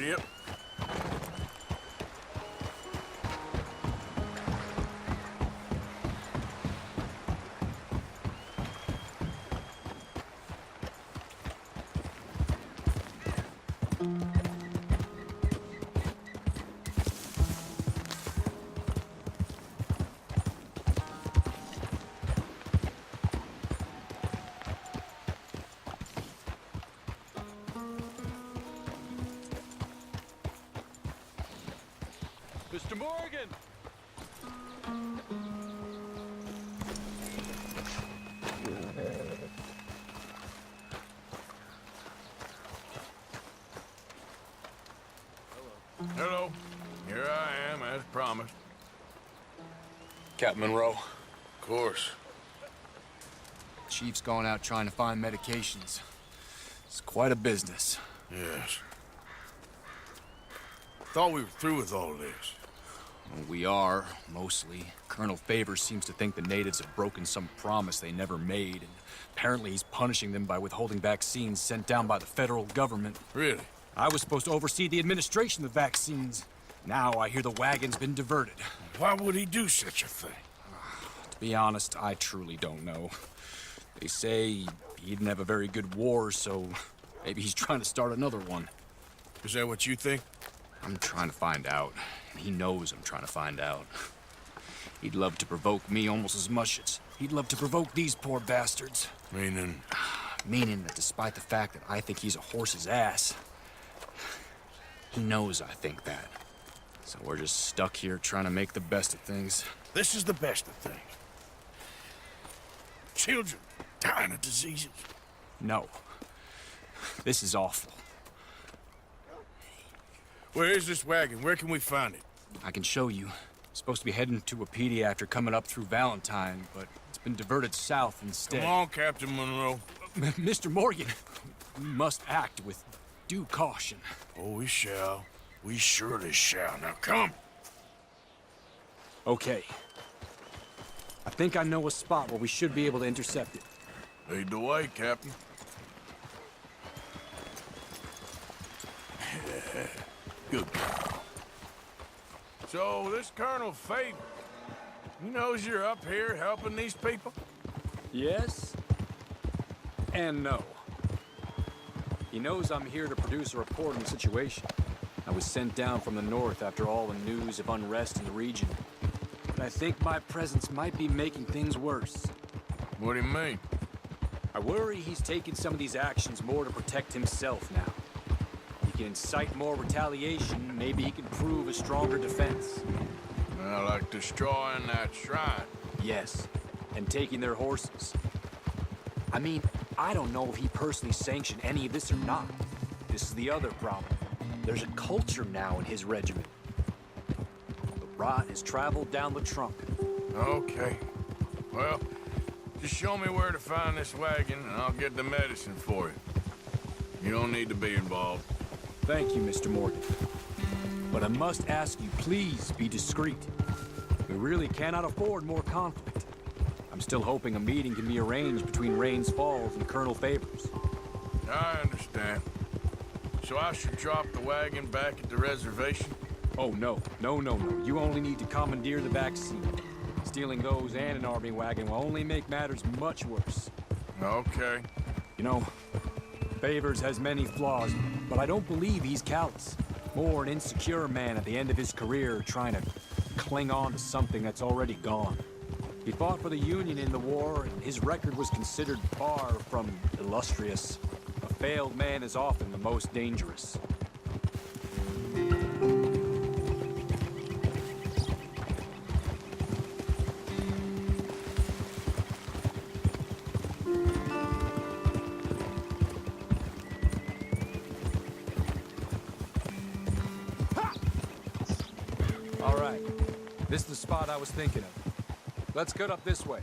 Giddy up. Mr. Morgan! Hello. Here I am, as promised. Captain Monroe. Of course. Chief's gone out trying to find medications. It's quite a business. Yes. Thought we were through with all this. Well, we are, mostly. Colonel Favors seems to think the natives have broken some promise they never made, and apparently he's punishing them by withholding vaccines sent down by the federal government. Really? I was supposed to oversee the administration of vaccines. Now I hear the wagon's been diverted. Why would he do such a thing? To be honest, I truly don't know. They say he didn't have a very good war, so maybe he's trying to start another one. Is that what you think? I'm trying to find out. He knows I'm trying to find out. He'd love to provoke me almost as much as he'd love to provoke these poor bastards. Meaning? Meaning that despite the fact that I think he's a horse's ass, he knows I think that. So we're just stuck here trying to make the best of things. This is the best of things. Children dying of diseases. No. This is awful. Where is this wagon? Where can we find it? I can show you. Supposed to be heading to Wapiti after coming up through Valentine, but it's been diverted south instead. Come on, Captain Monroe. Mr. Morgan, we must act with due caution. Oh, we shall. We surely shall. Now come. Okay. I think I know a spot where we should be able to intercept it. Lead the way, Captain. Good girl. So, this Colonel Favors, he knows you're up here helping these people? Yes and no. He knows I'm here to produce a report on the situation. I was sent down from the north after all the news of unrest in the region. But I think my presence might be making things worse. What do you mean? I worry he's taking some of these actions more to protect himself now. He can incite more retaliation, maybe he can prove a stronger defense. Well, like destroying that shrine. Yes, and taking their horses. I mean, I don't know if he personally sanctioned any of this or not. This is the other problem. There's a culture now in his regiment. The rot has traveled down the trunk. Okay. Well, just show me where to find this wagon, and I'll get the medicine for you. You don't need to be involved. Thank you, Mr. Morgan. But I must ask you, please be discreet. We really cannot afford more conflict. I'm still hoping a meeting can be arranged between Rains Falls and Colonel Favors. I understand. So I should drop the wagon back at the reservation? Oh, no. No. You only need to commandeer the vaccine. Stealing those and an army wagon will only make matters much worse. Okay. You know, Favors has many flaws, but I don't believe he's callous. More an insecure man at the end of his career trying to cling on to something that's already gone. He fought for the Union in the war, and his record was considered far from illustrious. A failed man is often the most dangerous. All right, this is the spot I was thinking of. Let's cut up this way.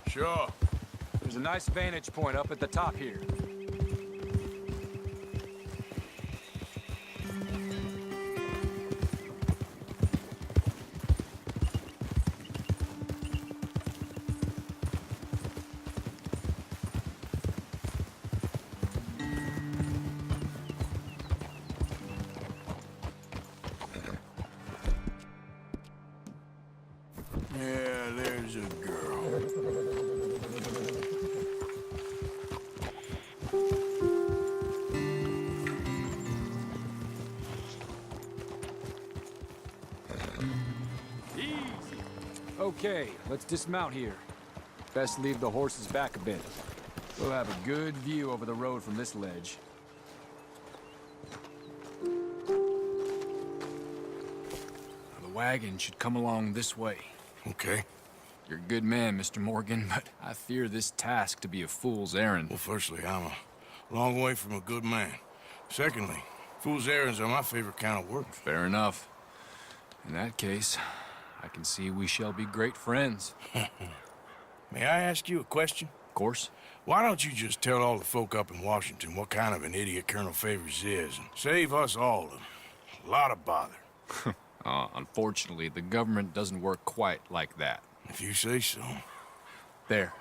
Sure. There's a nice vantage point up at the top here. is a girl. Okay, let's dismount here. Best leave the horses back a bit. We'll have a good view over the road from this ledge. The wagon should come along this way. Okay. You're a good man, Mr. Morgan, but I fear this task to be a fool's errand. Well, firstly, I'm a long way from a good man. Secondly, fool's errands are my favorite kind of work. Fair enough. In that case, I can see we shall be great friends. May I ask you a question? Of course. Why don't you just tell all the folk up in Washington what kind of an idiot Colonel Favors is and save us all a lot of bother? Unfortunately, the government doesn't work quite like that. If you say so. There.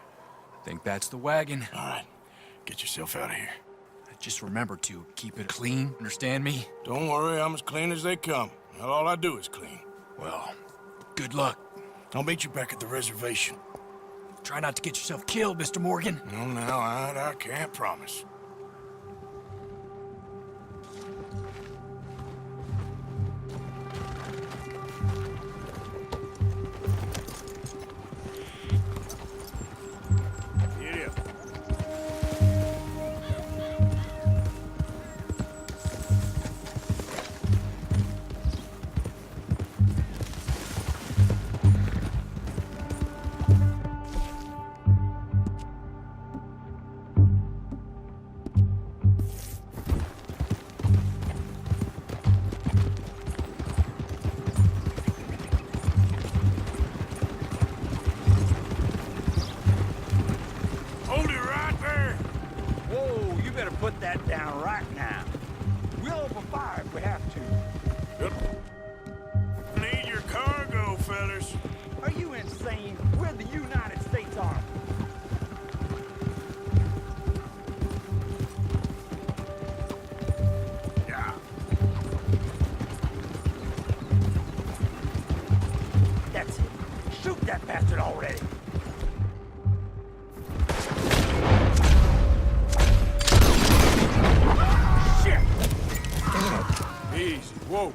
I think that's the wagon. All right. Get yourself out of here. Just remember to keep it clean, understand me? Don't worry, I'm as clean as they come. Not all I do is clean. Well, good luck. I'll meet you back at the reservation. Try not to get yourself killed, Mr. Morgan. No, now, I can't promise. Put that down right now. We'll open fire if we have to. Yep. Need your cargo, fellas. Are you insane? We're the United States Army. Yeah. That's it. Shoot that bastard already. Easy. Whoa.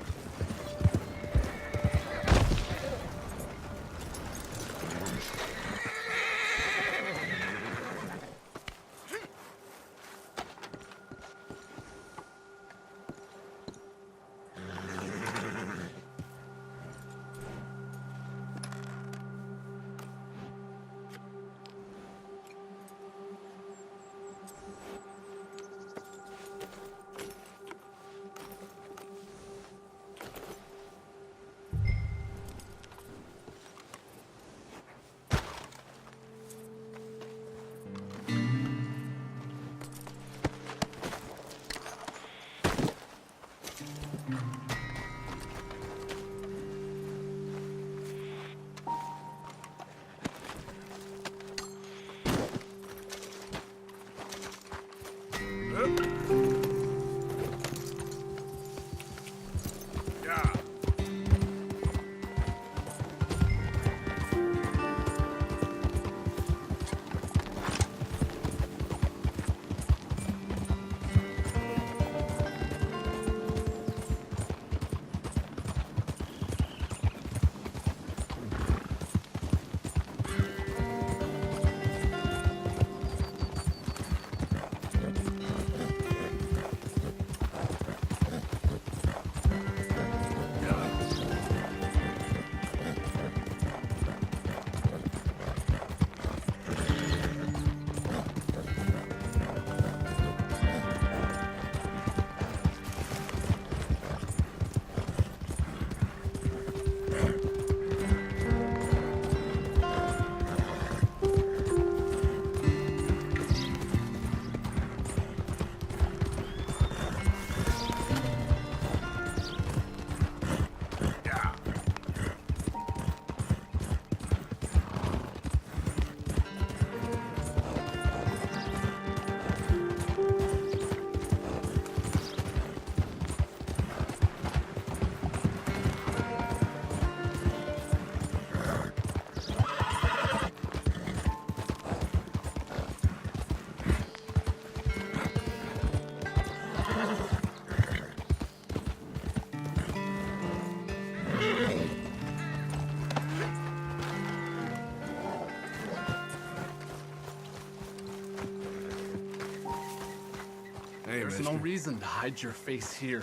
Hey, There's mister. no reason to hide your face here.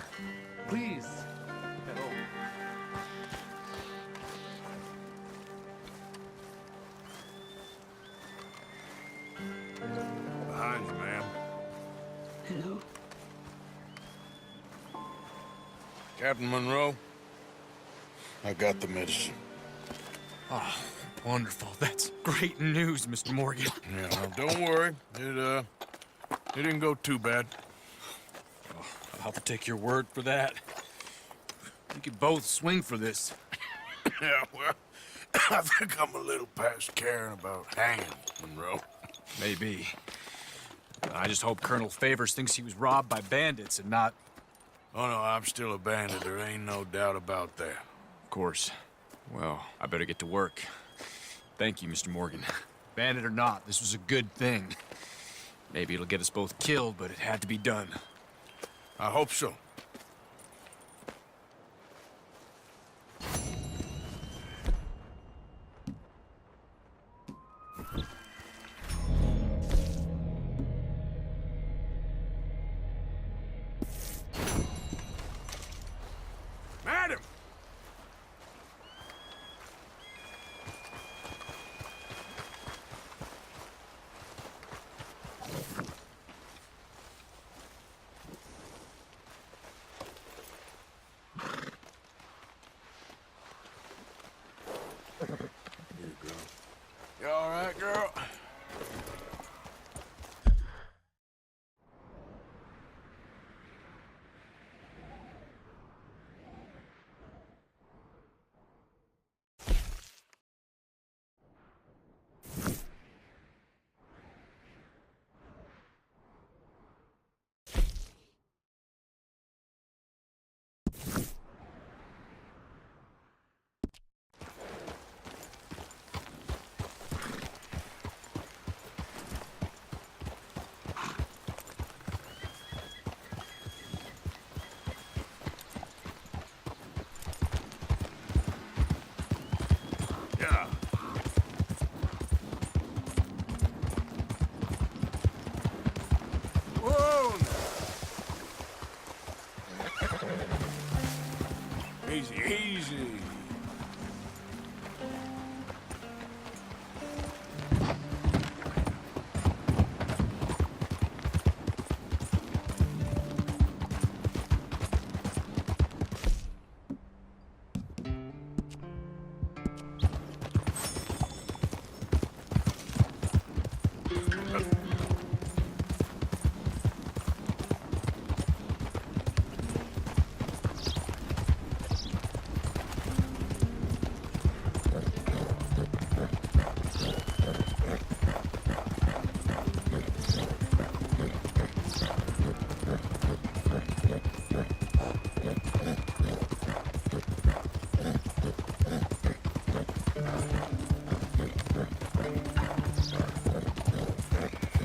Please. Hello. Behind you, ma'am. Hello? Captain Monroe, I got the medicine. Oh, wonderful. That's great news, Mr. Morgan. Yeah, well, don't worry. It didn't go too bad. I'll have to take your word for that. We could both swing for this. Yeah, well, I think I'm a little past caring about hanging, Monroe. Maybe. I just hope Colonel Favors thinks he was robbed by bandits and not... Oh, no, I'm still a bandit. There ain't no doubt about that. Of course. Well, I better get to work. Thank you, Mr. Morgan. Bandit or not, this was a good thing. Maybe it'll get us both killed, but it had to be done. I hope so. Madam! You all right, girl? Yeah. Whoa! Easy, easy.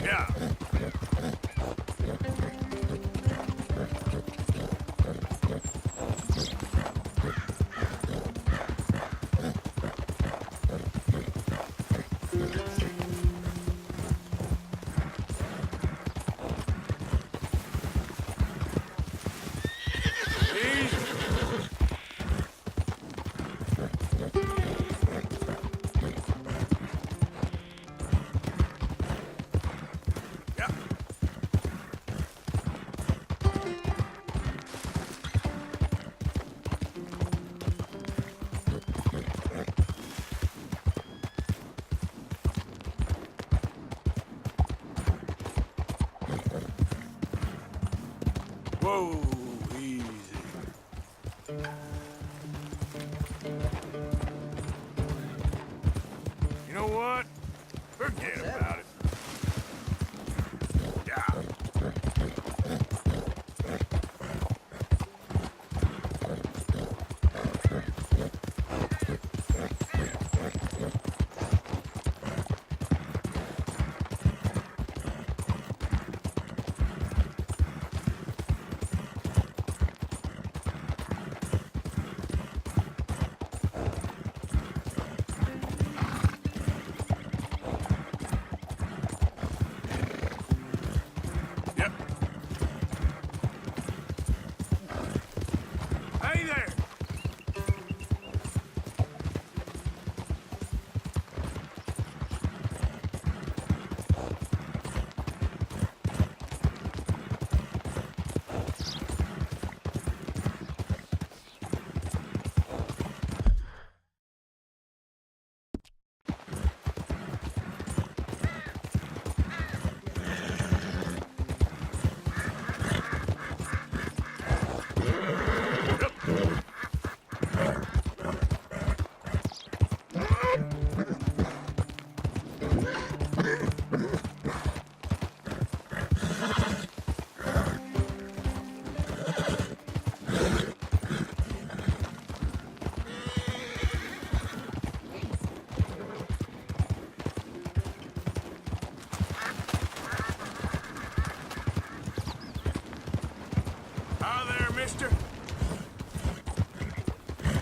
Yeah. Easy. Yeah. Whoa, easy. You know what? Forget about it. Yeah. mister?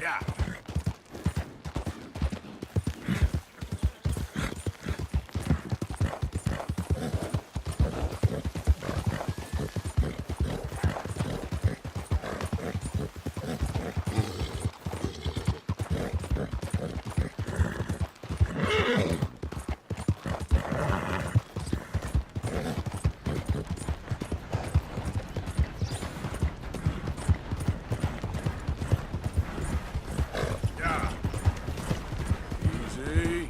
Yeah. Easy.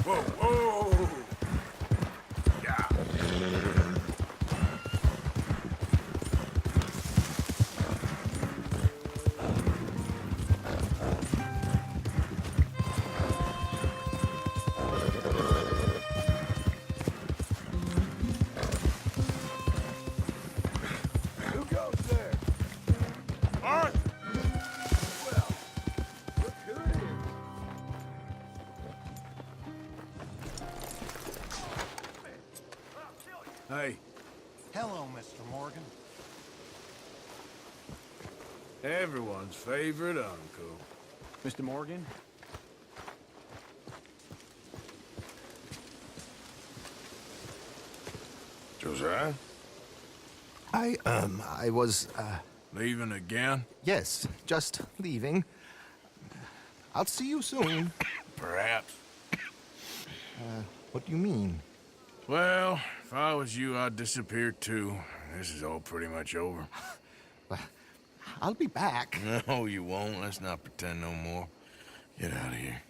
Whoa, whoa! Yeah. Who goes there? Arthur! Well, look who it is. Hey, Hello, Mr. Morgan. everyone's favorite uncle. Mr. Morgan? Josiah? I was, Leaving again? yes, just leaving. I'll see you soon. Perhaps. What do you mean? Well, if I was you, I'd disappear too. This is all pretty much over. I'll be back. No, you won't. Let's not pretend no more. Get out of here.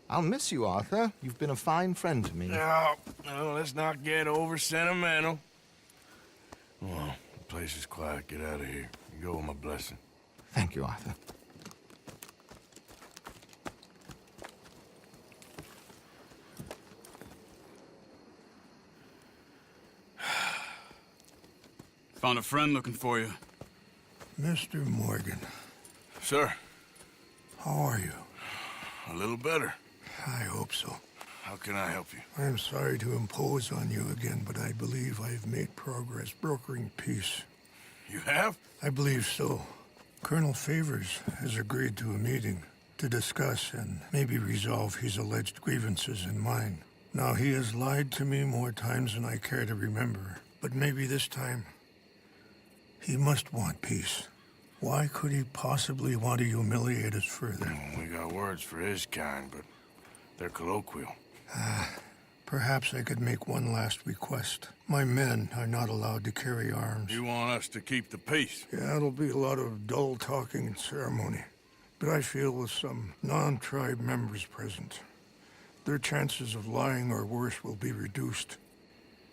I'll miss you, Arthur. You've been a fine friend to me. No, let's not get over sentimental. Well, the place is quiet. Get out of here. You go with my blessing. Thank you, Arthur. Found a friend looking for you. Mr. Morgan, Sir, how are you? a little better. I hope so. How can I help you? I'm sorry to impose on you again, but I believe I've made progress brokering peace. You have? I believe so. Colonel Favors has agreed to a meeting to discuss and maybe resolve his alleged grievances and mine. Now, he has lied to me more times than I care to remember, but maybe this time he must want peace. Why could he possibly want to humiliate us further? We got words for his kind, but they're colloquial. Perhaps I could make one last request. My men are not allowed to carry arms. You want us to keep the peace? Yeah, it'll be a lot of dull talking and ceremony. But I feel with some non-tribe members present, their chances of lying or worse will be reduced.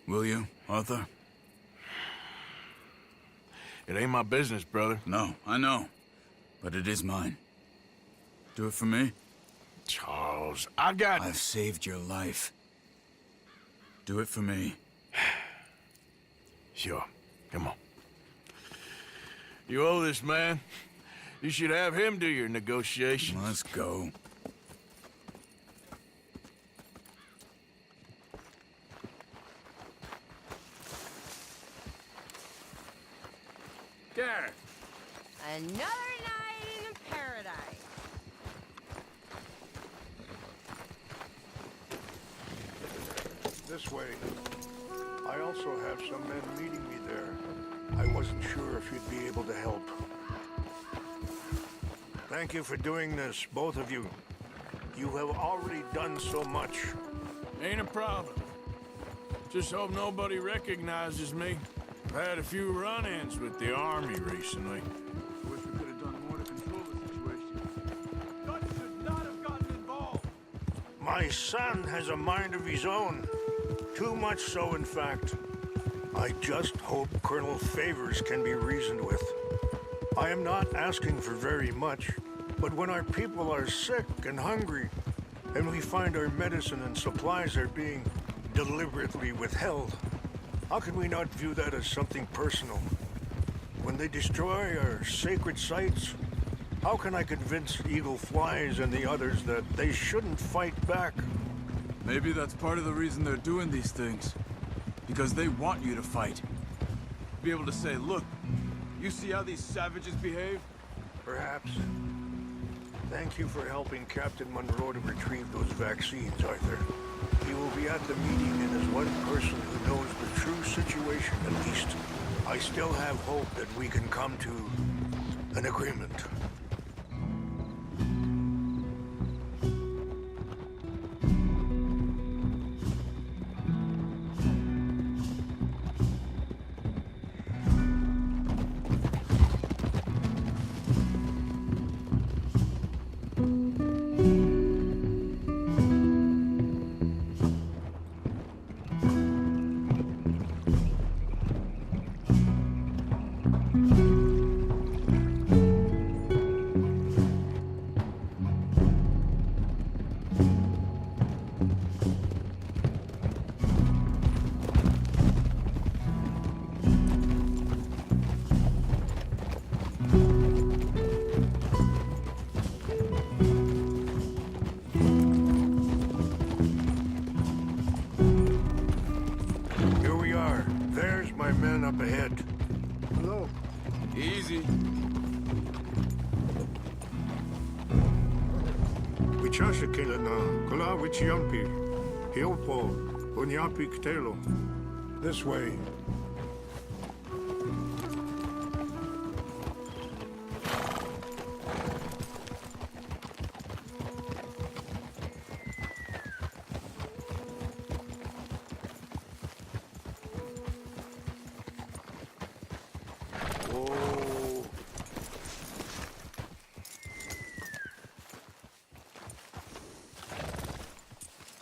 Will you, Arthur? It ain't my business, brother. No, I know. But it is mine. Do it for me? Charles, I got... I've saved your life. Do it for me. Sure. Come on. You owe this man. You should have him do your negotiations. Let's go. Gareth. Another night in paradise. This way. I also have some men meeting me there. I wasn't sure if you'd be able to help. Thank you for doing this, both of you. You have already done so much. Ain't a problem. Just hope nobody recognizes me. I've had a few run-ins with the army recently. Wish we could have done more to control the situation. God should not have gotten involved. My son has a mind of his own. Too much so, in fact. I just hope Colonel Favors can be reasoned with. I am not asking for very much, but when our people are sick and hungry, and we find our medicine and supplies are being deliberately withheld, how can we not view that as something personal? When they destroy our sacred sites, how can I convince Eagle Flies and the others that they shouldn't fight back? Maybe that's part of the reason they're doing these things. Because they want you to fight. Be able to say, look, you see how these savages behave? Perhaps. Thank you for helping Captain Monroe to retrieve those vaccines, Arthur. He will be at the meeting, and as one person who knows the true situation, at least, I still have hope that we can come to an agreement. Here we are. There's my men up ahead. Hello. Easy. Wichasha kila na kula wichiampi. Hiopo unyapi ktelo. This way. Oh.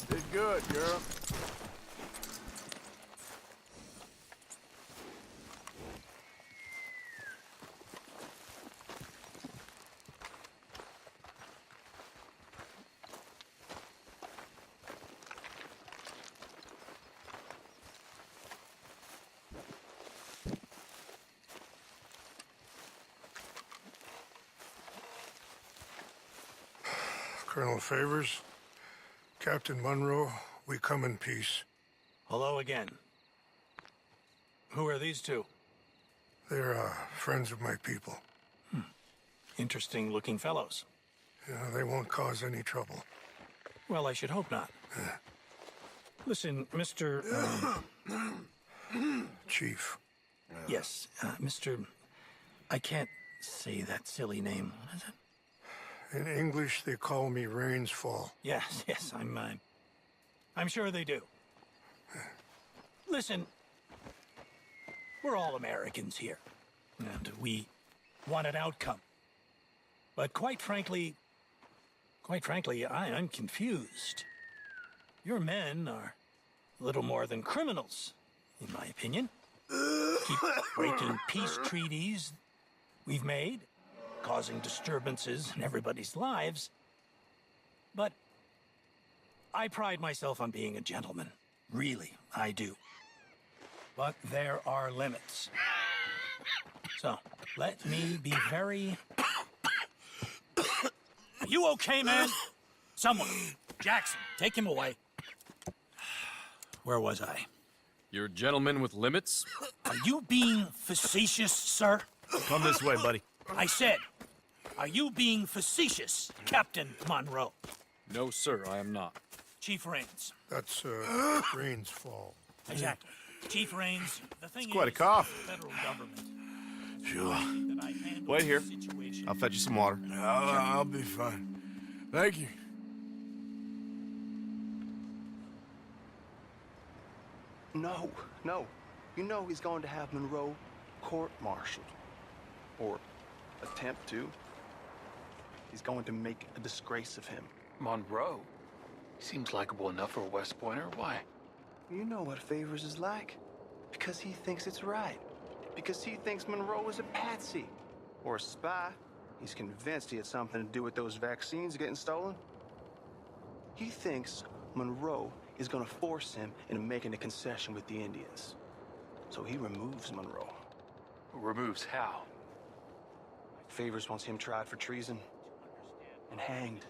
Did good, girl. Colonel Favors, Captain Monroe, we come in peace. Hello again. Who are these two? They're friends of my people. Interesting looking fellows. Yeah, they won't cause any trouble. Well, I should hope not. Listen, Mr. Chief. Yes, Mr. I can't say that silly name. What is it? In English, they call me Rainsfall. Yes, I'm sure they do. Listen, we're all Americans here, and we want an outcome. But quite frankly, I'm confused. Your men are a little more than criminals, in my opinion. Keep breaking peace treaties we've made, causing disturbances in everybody's lives. But I pride myself on being a gentleman. Really, I do. But there are limits. So, let me be very... Are you okay, man? Someone. Jackson, take him away. Where was I? You're a gentleman with limits? Are you being facetious, sir? Come this way, buddy. I said, are you being facetious, Captain Monroe? No, sir, I am not. Chief Rains. That's Rainsfall. Exactly. Chief Rains, the thing It's quite a is, cough. the federal government. Sure. That I handle Wait here. the situation. I'll fetch you some water. I'll be fine. Thank you. No. You know he's going to have Monroe court-martialed. Or attempt to. He's going to make a disgrace of him. Monroe? Seems likable enough for a West Pointer. Why? You know what Favors is like. Because he thinks it's right. Because he thinks Monroe is a patsy. or a spy. He's convinced he had something to do with those vaccines getting stolen. He thinks Monroe is gonna force him into making a concession with the Indians. So he removes Monroe. Removes how? Favors wants him tried for treason and hanged.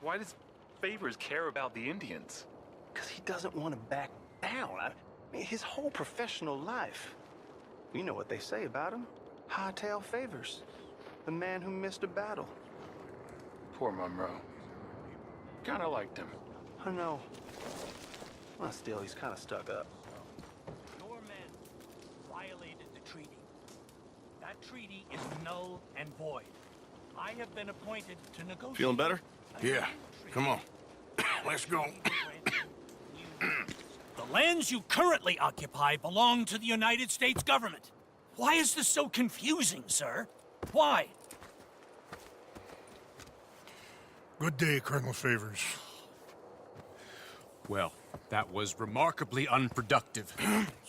Why does Favors care about the Indians? Because he doesn't want to back down. I mean, his whole professional life. You know what they say about him. Hightail Favors. The man who missed a battle. Poor Monroe. Kinda liked him. I know. Well, still, he's kind of stuck up. Your men violated the treaty. That treaty is null and void. I have been appointed to negotiate. Feeling better? Yeah. Come on. Let's go. The lands you currently occupy belong to the United States government. Why is this so confusing, sir? Why? Good day, Colonel Favors. Well, that was remarkably unproductive.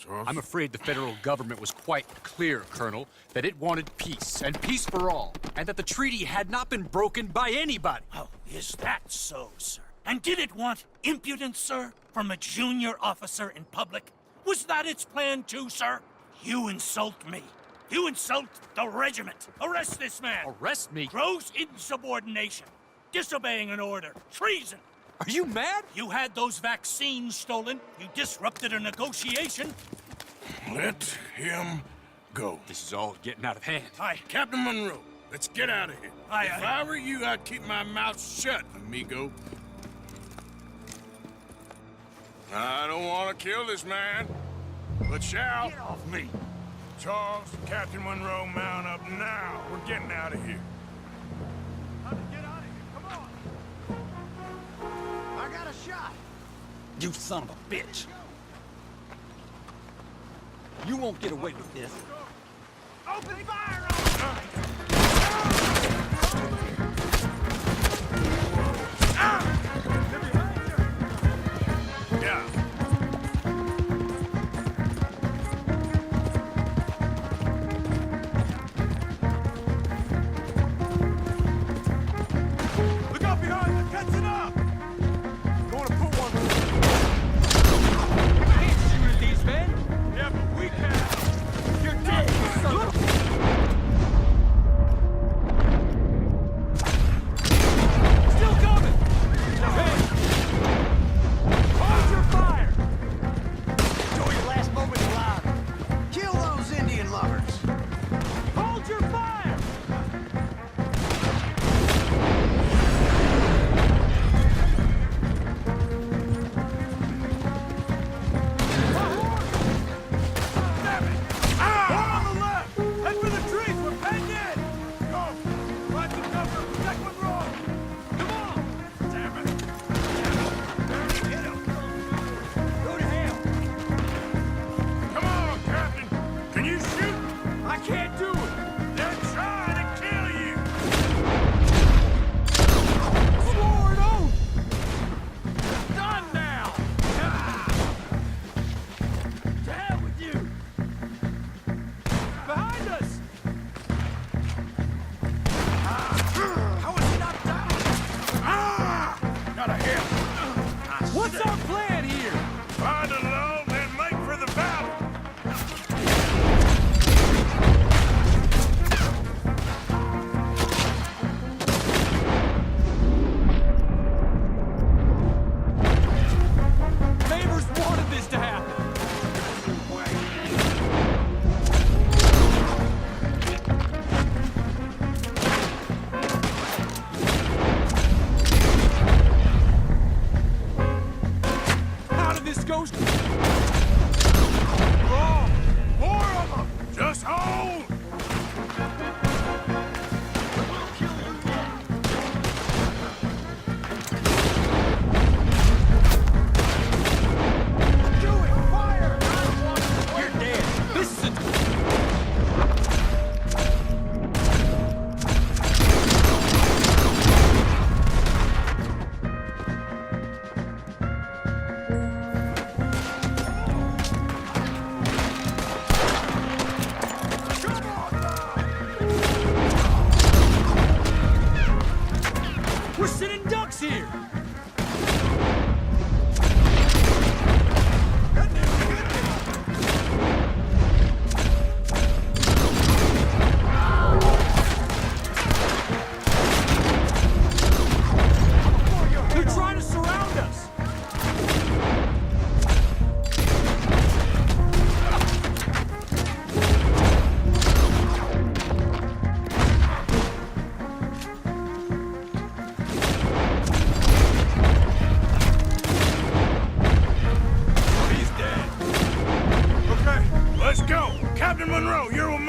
I'm afraid the federal government was quite clear, Colonel, that it wanted peace, and peace for all, and that the treaty had not been broken by anybody. Oh, is that so, sir? And did it want impudence, sir, from a junior officer in public? Was that its plan too, sir? You insult me. You insult the regiment. Arrest this man. Arrest me? Gross insubordination. Disobeying an order. Treason. Are you mad? You had those vaccines stolen. You disrupted a negotiation. Let him go. This is all getting out of hand. Aye. Captain Monroe, let's get out of here. Aye, If aye. I were you, I'd keep my mouth shut, amigo. I don't want to kill this man, but shall. Get off me. Charles, Captain Monroe, mount up now. We're getting out of here. Get out of here, come on! I got a shot! You son of a bitch! You won't get away with this. Open fire on him! Yeah. Look out behind you! Catch it up! Going to put one. Can't shoot at these men. Yeah, but we can! You're dead, you son of a...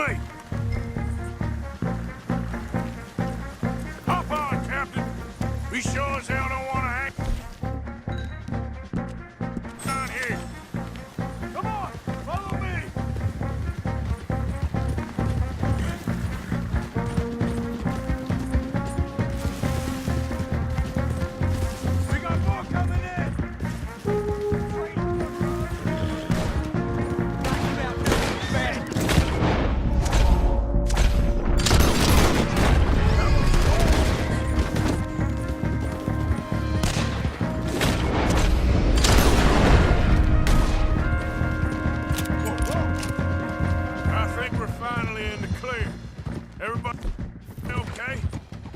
Wait! Hop on, Captain! We sure as hell don't want to hang down here. Come on, follow me! We got more coming in! I think we're finally in the clear. Everybody okay?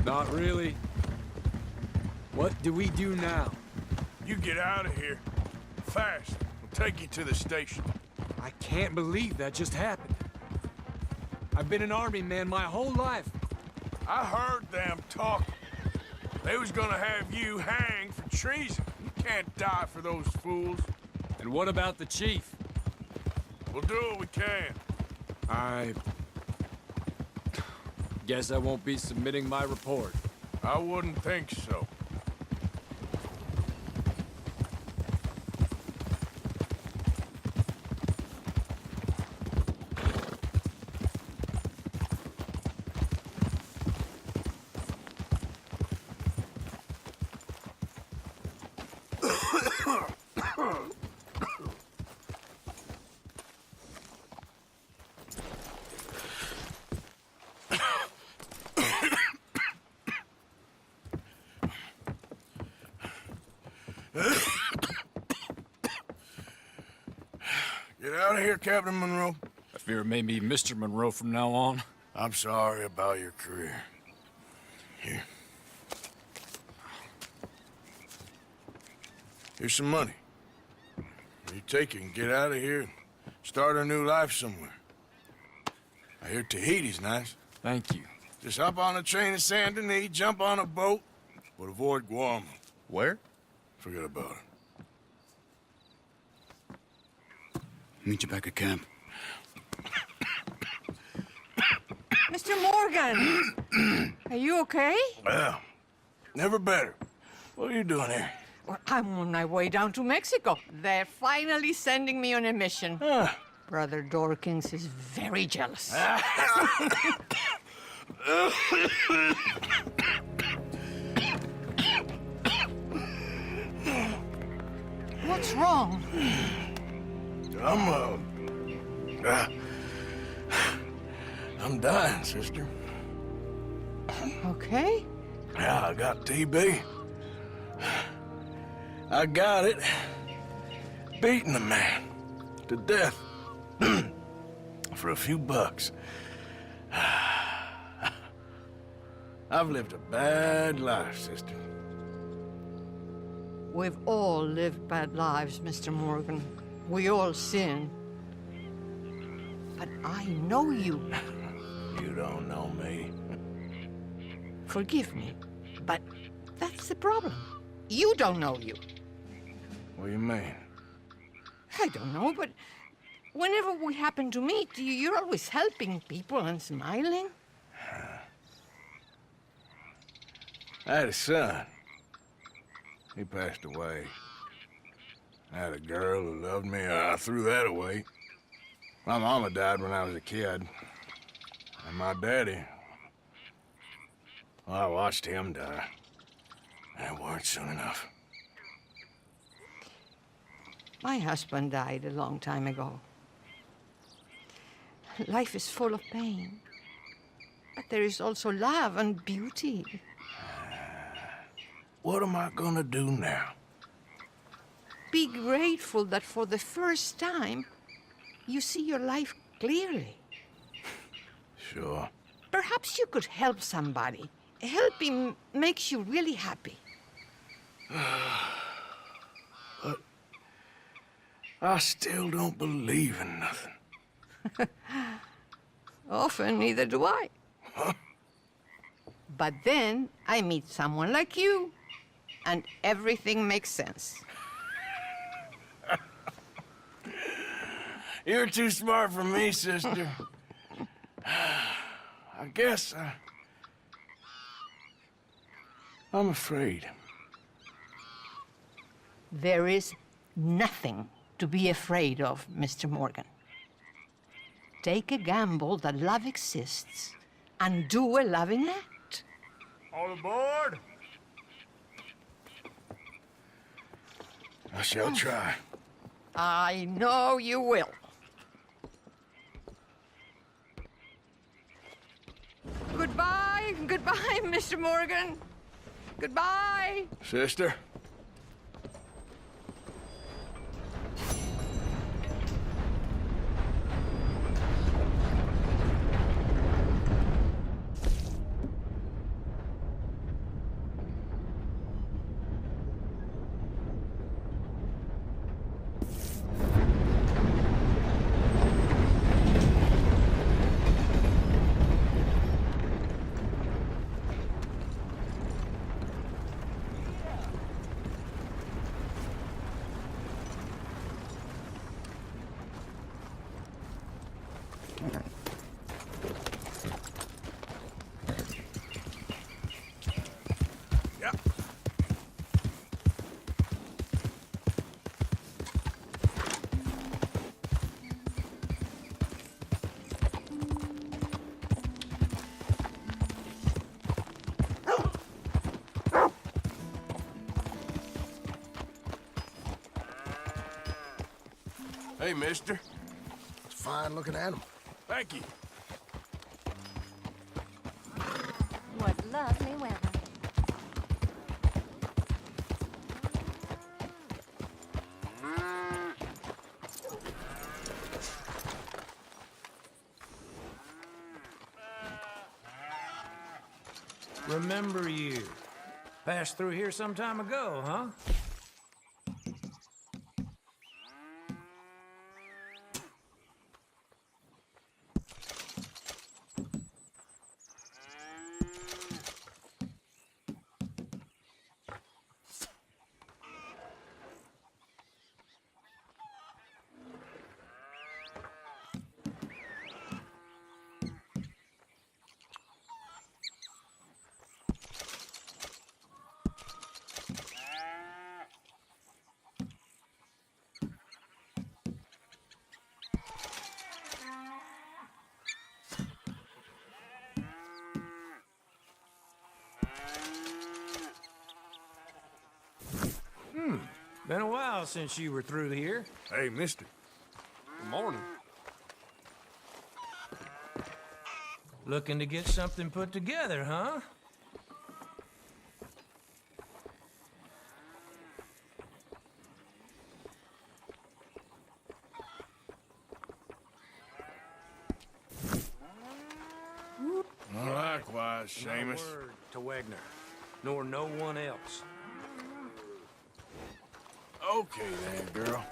Not really. What do we do now? You get out of here. Fast. We'll take you to the station. I can't believe that just happened. I've been an army man my whole life. I heard them talk. They was gonna have you hanged for treason. You can't die for those fools. And what about the chief? We'll do what we can. I guess I won't be submitting my report. I wouldn't think so. Get out of here, Captain Monroe. I fear it may be Mr. Monroe from now on. I'm sorry about your career. Here. Here's some money. You take it and get out of here and start a new life somewhere. I hear Tahiti's nice. Thank you. Just hop on a train to Saint Denis, jump on a boat, but avoid Guam. Where? Forget about it. Meet you back at camp. Mr. Morgan! Are you okay? Well, never better. What are you doing here? Well, I'm on my way down to Mexico. They're finally sending me on a mission. Brother Dorkins is very jealous. What's wrong? I'm dying, sister. Okay. Yeah, I got TB. I got it. Beating a man to death for a few bucks. I've lived a bad life, sister. We've all lived bad lives, Mr. Morgan. We all sin. But I know you. You don't know me. Forgive me, but that's the problem. You don't know you. What do you mean? I don't know, but whenever we happen to meet, you're always helping people and smiling. I had a son. He passed away. I had a girl who loved me. I threw that away. My mama died when I was a kid. And my daddy, well, I watched him die. And it weren't soon enough. My husband died a long time ago. Life is full of pain. But there is also love and beauty. What am I gonna do now? Be grateful that for the first time, you see your life clearly. Sure. Perhaps you could help somebody. Helping makes you really happy. But I still don't believe in nothing. Often, neither do I. Huh? But then I meet someone like you, and everything makes sense. You're too smart for me, sister. I guess I'm afraid. There is nothing to be afraid of, Mr. Morgan. Take a gamble that love exists and do a loving act. All aboard! I shall try. I know you will. Goodbye, goodbye, Mr. Morgan. Goodbye. Sister? Hey, mister. It's a fine-looking animal. Thank you. What lovely weather. Remember you. Passed through here some time ago, huh? Been a while since you were through here. Hey, mister. Good morning. Looking to get something put together, huh? Well, likewise, Seamus. Not a word to Wagner, nor no one else. Okay then, girl.